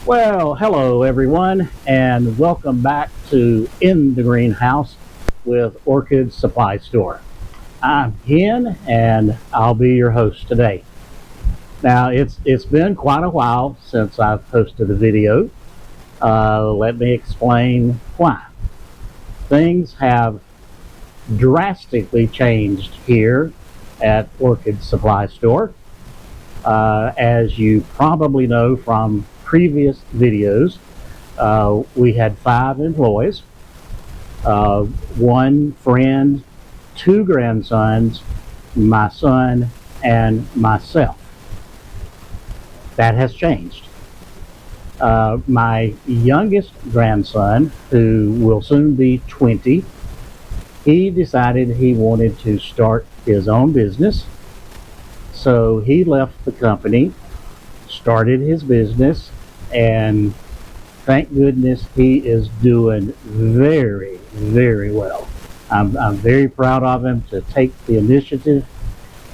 Well, hello everyone, and welcome back to In the Greenhouse with Orchid Supply Store. I'm Ken, and I'll be your host today. Now, it's been quite a while since I've posted a video. Let me explain why. Things have drastically changed here at Orchid Supply Store. As you probably know from previous videos, we had 5 employees, one friend, two grandsons, my son, and myself. That has changed. My youngest grandson, who will soon be 20, he decided he wanted to start his own business. So he left the company, started his business, and thank goodness he is doing very, very well. I'm very proud of him to take the initiative,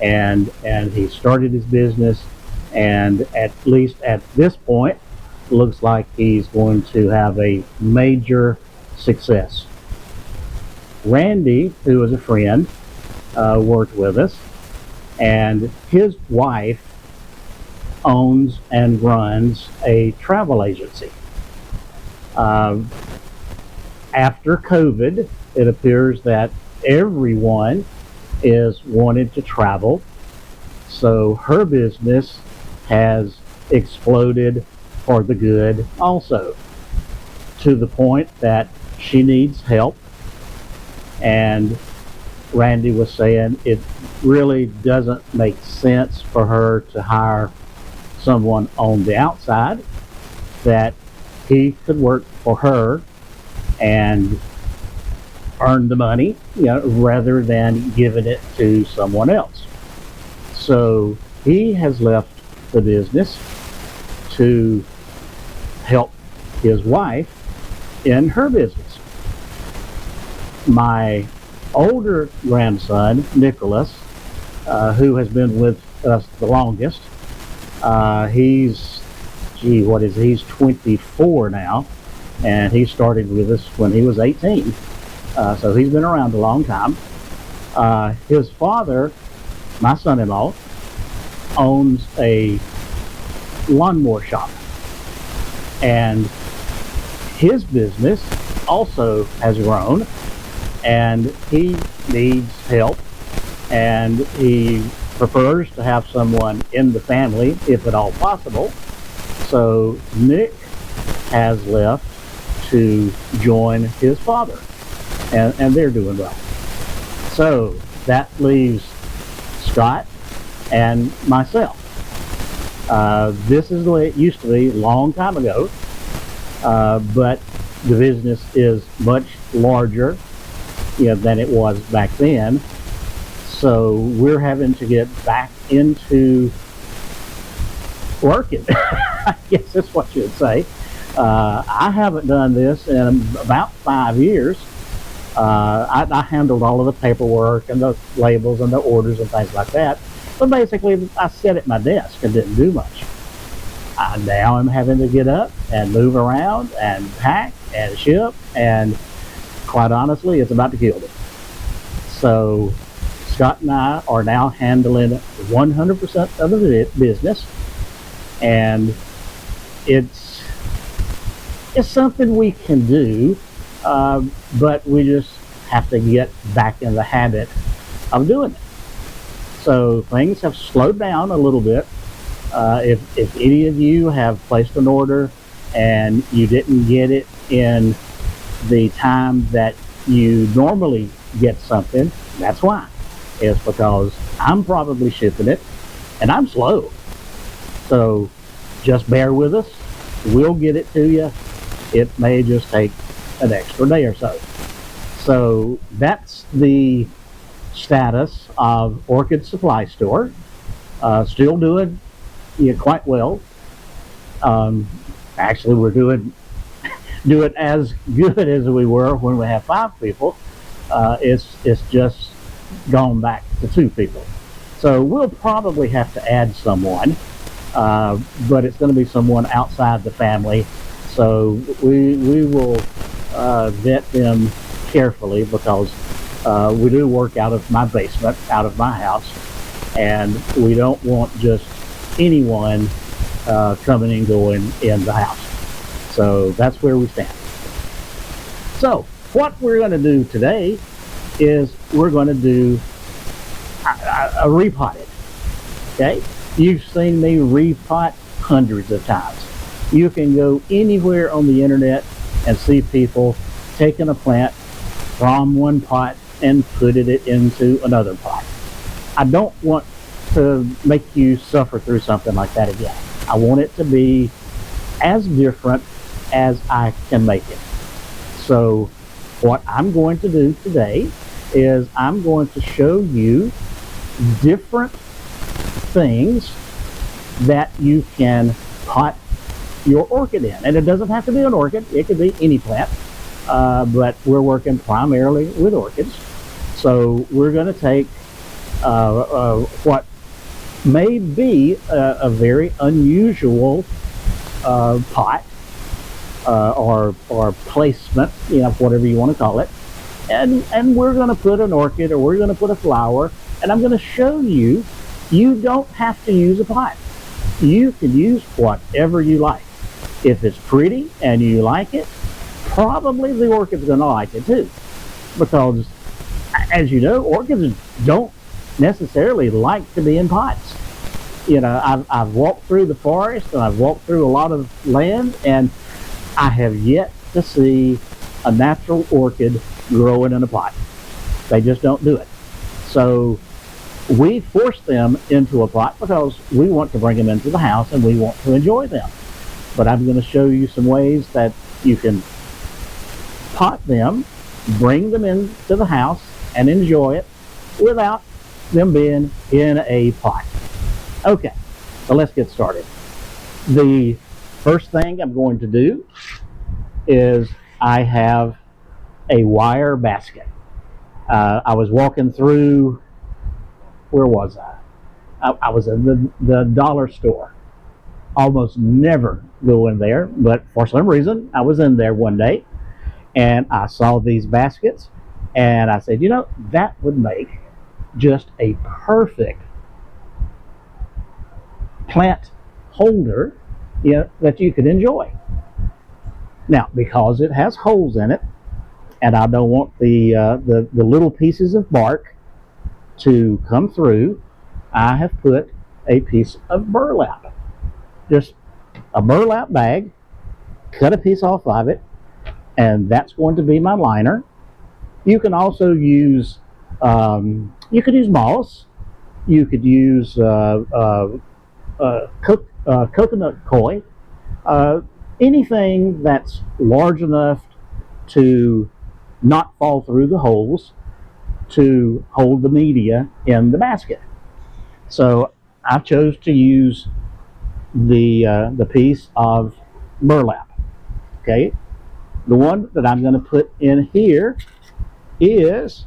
and he started his business, and at least at this point, looks like he's going to have a major success. Randy, who is a friend, worked with us, and his wife owns and runs a travel agency. Uh, After COVID, it appears that everyone is wanted to travel, so her business has exploded for the good also, to the point that she needs help. And Randy was saying it really doesn't make sense for her to hire someone on the outside, that he could work for her and earn the money, rather than giving it to someone else. So he has left the business to help his wife in her business. My older grandson, Nicholas, who has been with us the longest, what is he? He's 24 now, and he started with us when he was 18. So he's been around a long time. His father, my son-in-law, owns a lawnmower shop, and his business also has grown, and he needs help, and he prefers to have someone in the family if at all possible. So Nick has left to join his father, and they're doing well. So that leaves Scott and myself. This is the way it used to be a long time ago, but the business is much larger, than it was back then. So we're having to get back into working. I guess that's what you'd say. I haven't done this in about 5 years. I handled all of the paperwork and the labels and the orders and things like that. But basically, I sat at my desk and didn't do much. Now I'm having to get up and move around and pack and ship, and quite honestly, it's about to kill me. So Scott and I are now handling 100% of the business, and it's something we can do, but we just have to get back in the habit of doing it. So things have slowed down a little bit. If any of you have placed an order and you didn't get it in the time that you normally get something, that's why. It's because I'm probably shipping it and I'm slow. So just bear with us. We'll get it to you. It may just take an extra day or so. So that's the status of Orchid Supply Store. Still doing quite well. Actually, we're doing as good as we were when we had 5 people. It's just gone back to 2 people. So we'll probably have to add someone but it's going to be someone outside the family. So we will vet them carefully, because we do work out of my basement, out of my house, and we don't want just anyone coming and going in the house. So that's where we stand. So what we're going to do today is we're going to do a repotted. Okay, you've seen me repot hundreds of times. You can go anywhere on the internet and see people taking a plant from one pot and putting it into another pot. I don't want to make you suffer through something like that again. I want it to be as different as I can make it. So what I'm going to do today is I'm going to show you different things that you can pot your orchid in. And it doesn't have to be an orchid, it could be any plant, but we're working primarily with orchids. So we're going to take what may be a very unusual pot or placement, you know, whatever you want to call it, and we're going to put an orchid, or we're going to put a flower, and I'm going to show you, you don't have to use a pot. You can use whatever you like. If it's pretty and you like it, probably the orchid's going to like it too, because as you know, orchids don't necessarily like to be in pots. You know, I've walked through the forest and I've walked through a lot of land, and I have yet to see a natural orchid growing in a pot. They just don't do it. So we force them into a pot because we want to bring them into the house and we want to enjoy them. But I'm going to show you some ways that you can pot them, bring them into the house and enjoy it without them being in a pot. Okay, so let's get started. The first thing I'm going to do is I have a wire basket. I was walking through, where was I? I was in the dollar store. Almost never go in there, but for some reason I was in there one day and I saw these baskets, and I said, you know, that would make just a perfect plant holder, you know, that you could enjoy. Now, because it has holes in it, and I don't want the little pieces of bark to come through, I have put a piece of burlap. Just a burlap bag, cut a piece off of it, and that's going to be my liner. You can also use, you could use moss, you could use coconut coir, anything that's large enough to not fall through the holes to hold the media in the basket. So I chose to use the piece of burlap. Okay, the one that I'm going to put in here is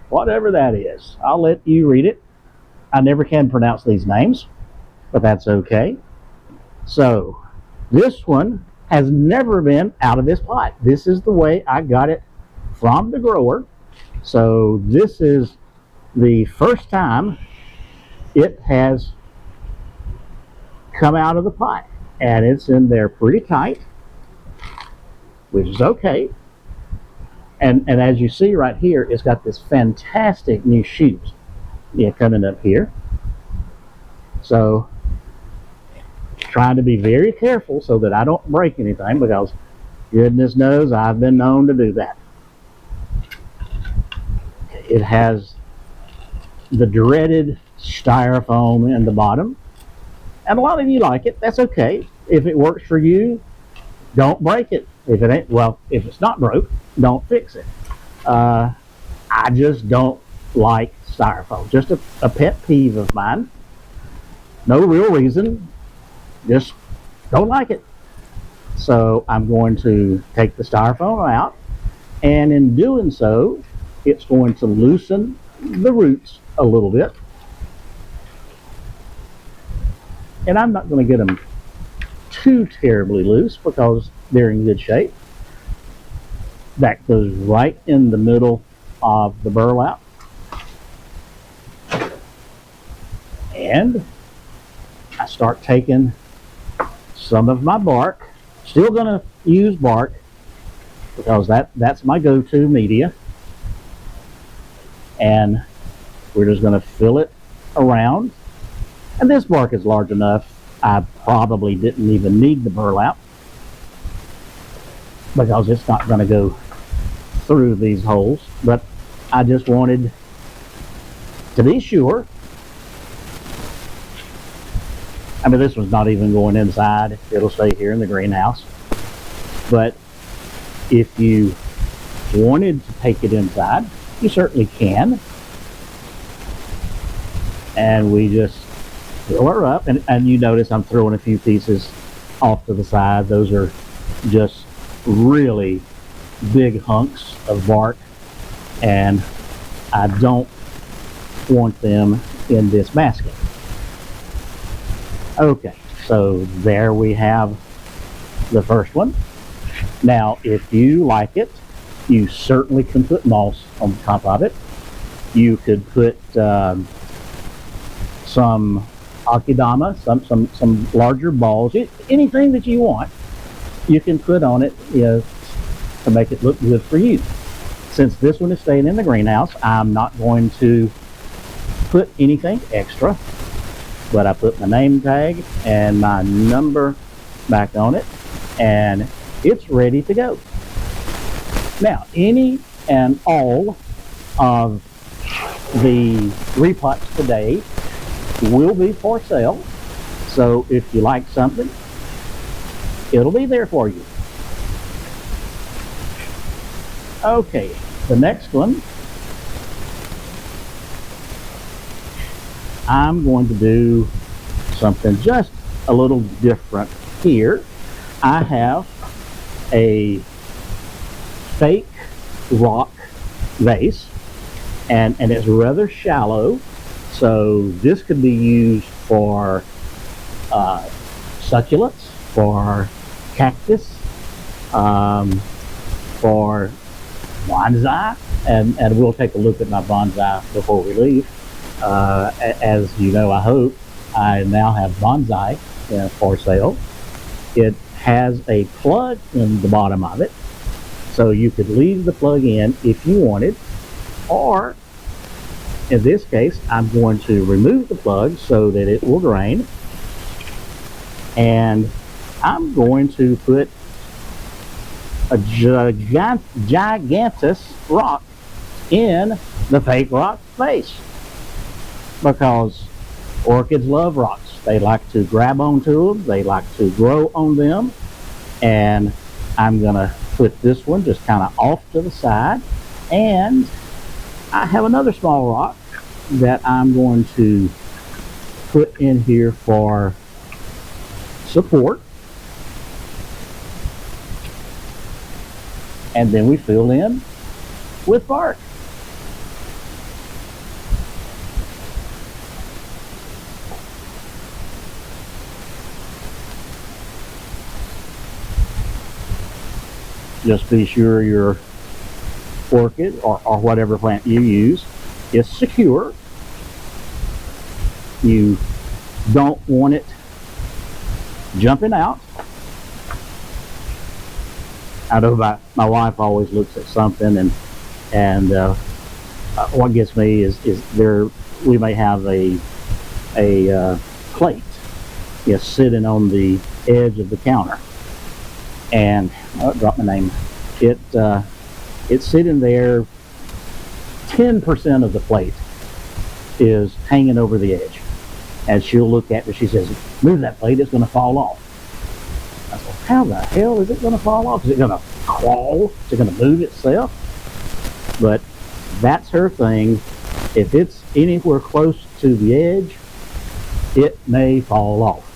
whatever that is. I'll let you read it. I never can pronounce these names, but that's okay. So this one has never been out of this pot. This is the way I got it from the grower. So this is the first time it has come out of the pot, and it's in there pretty tight, which is okay. And as you see right here, it's got this fantastic new shoot, yeah, coming up here. So trying to be very careful so that I don't break anything, because goodness knows I've been known to do that. It has the dreaded styrofoam in the bottom, and a lot of you like it. That's okay. If it works for you, don't break it. If it ain't, well, if it's not broke, don't fix it. I just don't like styrofoam. Just a pet peeve of mine. No real reason. Just don't like it. So I'm going to take the styrofoam out, and in doing so, it's going to loosen the roots a little bit. And I'm not going to get them too terribly loose because they're in good shape. That goes right in the middle of the burlap. And I start taking some of my bark. Still going to use bark because that's my go-to media. And we're just going to fill it around. And this bark is large enough, I probably didn't even need the burlap because it's not going to go through these holes. But I just wanted to be sure. I mean, this one's not even going inside. It'll stay here in the greenhouse. But if you wanted to take it inside, you certainly can. And we just fill her up. And you notice I'm throwing a few pieces off to the side. Those are just really big hunks of bark. And I don't want them in this basket. Okay, so there we have the first one. Now, if you like it, you certainly can put moss on the top of it. You could put some akidama, some larger balls, anything that you want, you can put on it, to make it look good for you. Since this one is staying in the greenhouse, I'm not going to put anything extra. But I put my name tag and my number back on it, and it's ready to go. Now, any and all of the repots today will be for sale. So if you like something, it'll be there for you. Okay, the next one, I'm going to do something just a little different here. I have a fake rock vase, and it's rather shallow, so this could be used for succulents, for cactus, for bonsai, and we'll take a look at my bonsai before we leave. As you know, I hope, I now have bonsai for sale. It has a plug in the bottom of it, so you could leave the plug in if you wanted, or in this case, I'm going to remove the plug so that it will drain, and I'm going to put a gigantus rock in the fake rock vase, because orchids love rocks. They like to grab onto them, they like to grow on them, and I'm going to put this one just kind of off to the side, and I have another small rock that I'm going to put in here for support, and then we fill in with bark. Just be sure your orchid or whatever plant you use is secure. You don't want it jumping out. I know my wife always looks at something, and what gets me is there we may have a plate sitting on the edge of the counter, and I dropped my name. It's sitting there. 10% of the plate is hanging over the edge, and she'll look at it. She says, "Move that plate; it's going to fall off." I said, "How the hell is it going to fall off? Is it going to crawl? Is it going to move itself?" But that's her thing. If it's anywhere close to the edge, it may fall off.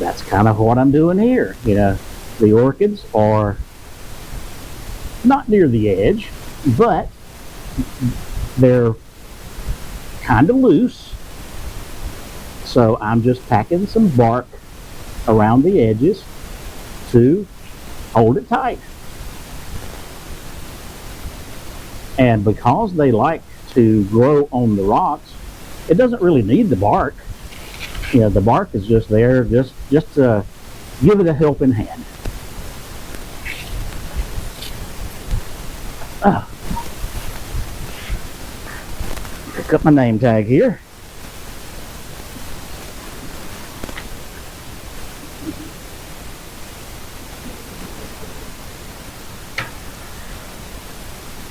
That's kind of what I'm doing here. The orchids are not near the edge, but they're kind of loose. So I'm just packing some bark around the edges to hold it tight. And because they like to grow on the rocks, it doesn't really need the bark. You know, the bark is just there just to give it a helping hand. Pick up my name tag here.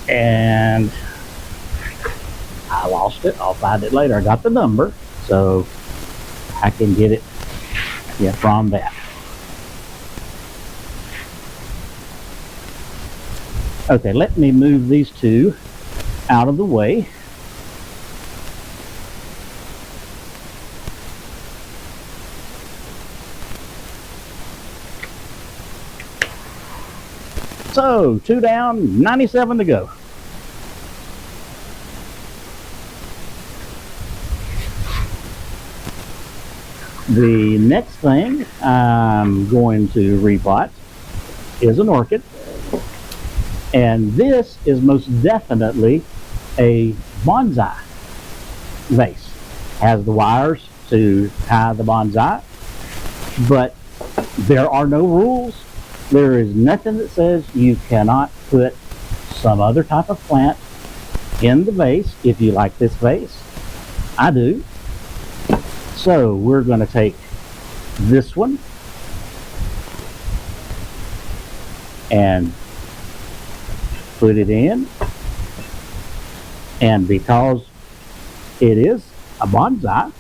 And I lost it. I'll find it later. I got the number, so I can get it from that. Okay, let me move these two out of the way. So, 2 down, 97 to go. The next thing I'm going to repot is an orchid. And this is most definitely a bonsai vase. Has the wires to tie the bonsai, but there are no rules. There is nothing that says you cannot put some other type of plant in the vase if you like this vase. I do. So we're going to take this one and put it in. And because it is a bonsai,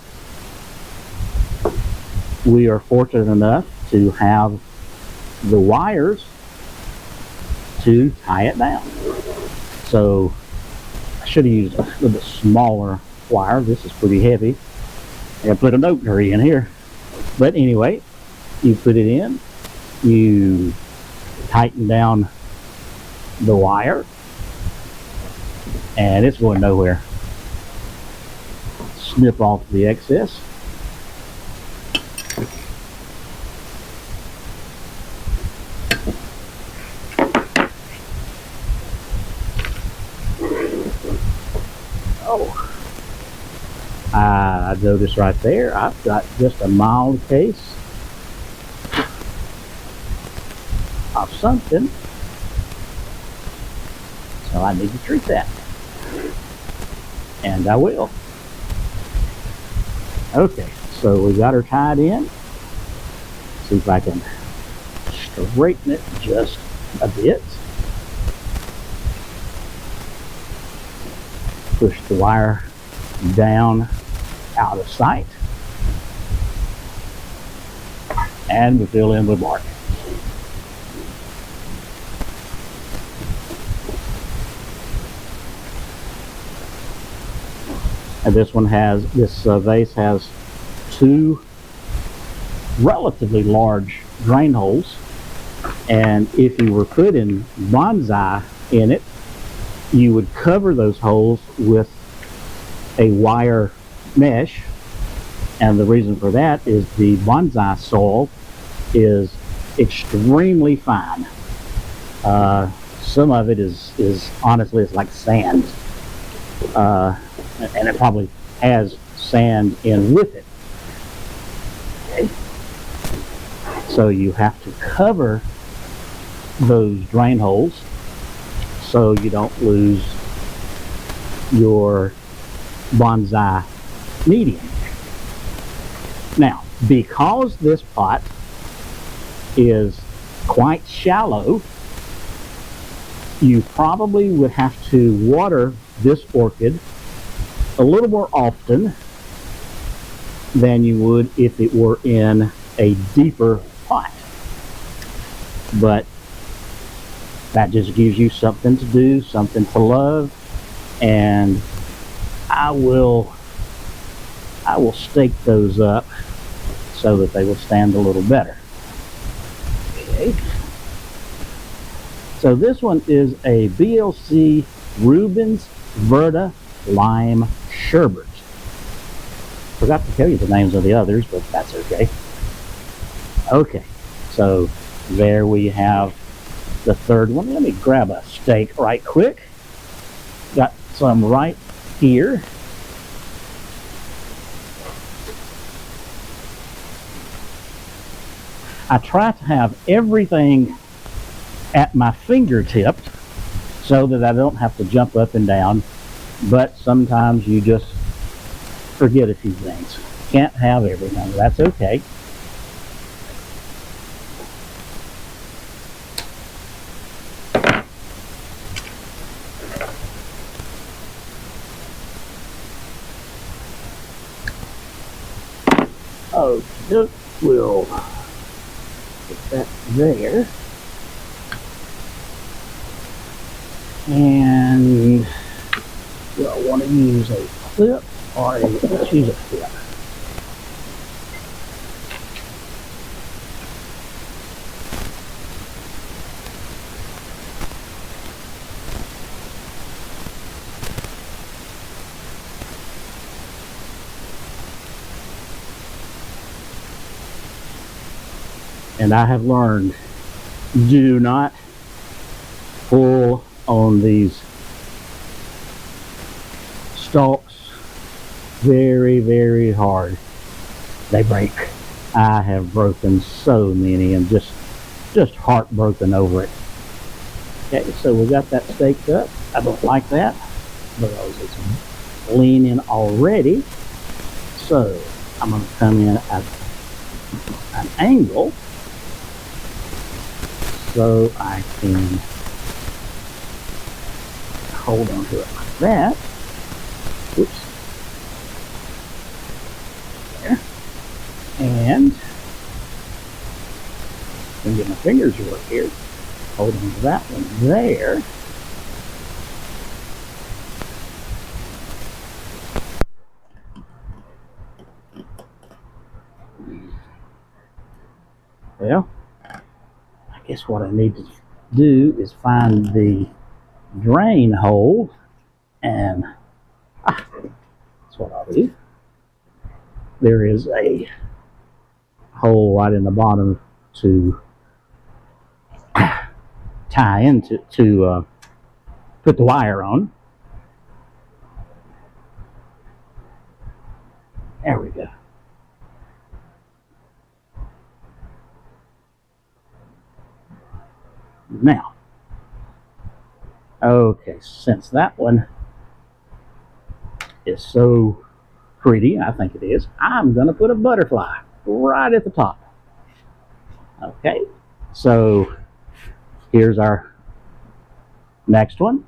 we are fortunate enough to have the wires to tie it down. So I should have used a little bit smaller wire. This is pretty heavy. I put an opener in here. But anyway, you put it in, you tighten down the wire, and it's going nowhere. Snip off the excess. I noticed right there, I've got just a mild case of something, so I need to treat that, and I will. Okay, so we got her tied in. See if I can straighten it just a bit. Push the wire down out of sight, and we fill in with bark. And this vase has two relatively large drain holes, and if you were putting bonsai in it, you would cover those holes with a wire mesh, and the reason for that is the bonsai soil is extremely fine. Some of it is honestly, it's like sand, and it probably has sand in with it. Okay. So you have to cover those drain holes so you don't lose your bonsai medium. Now, because this pot is quite shallow, you probably would have to water this orchid a little more often than you would if it were in a deeper pot. But that just gives you something to do, something to love, and I will stake those up so that they will stand a little better. Okay. So this one is a BLC Rubens Verda Lime Sherbet. Forgot to tell you the names of the others, but that's okay. Okay, so there we have the third one. Let me grab a stake right quick. Got some right here. I try to have everything at my fingertips so that I don't have to jump up and down, but sometimes you just forget a few things. Can't have everything. That's okay. Oh, we'll put that there. And do I want to use a clip or let's use a clip. And I have learned, do not pull on these stalks very, very hard. They break. I have broken so many and just heartbroken over it. Okay, so we got that staked up. I don't like that because it's leaning already. So I'm going to come in at an angle so I can hold on to it like that. Whoops. There. And I'm get my fingers to work here. Hold on to that one there. Well, I guess what I need to do is find the drain hole, and that's what I'll do. There is a hole right in the bottom to tie into to put the wire on. There we go. Now, okay, since that one is so pretty, I think it is, I'm going to put a butterfly right at the top. Okay, so here's our next one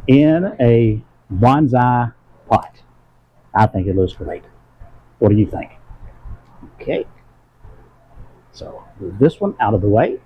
in a bonsai pot. I think it looks great. What do you think? Okay, so move this one out of the way.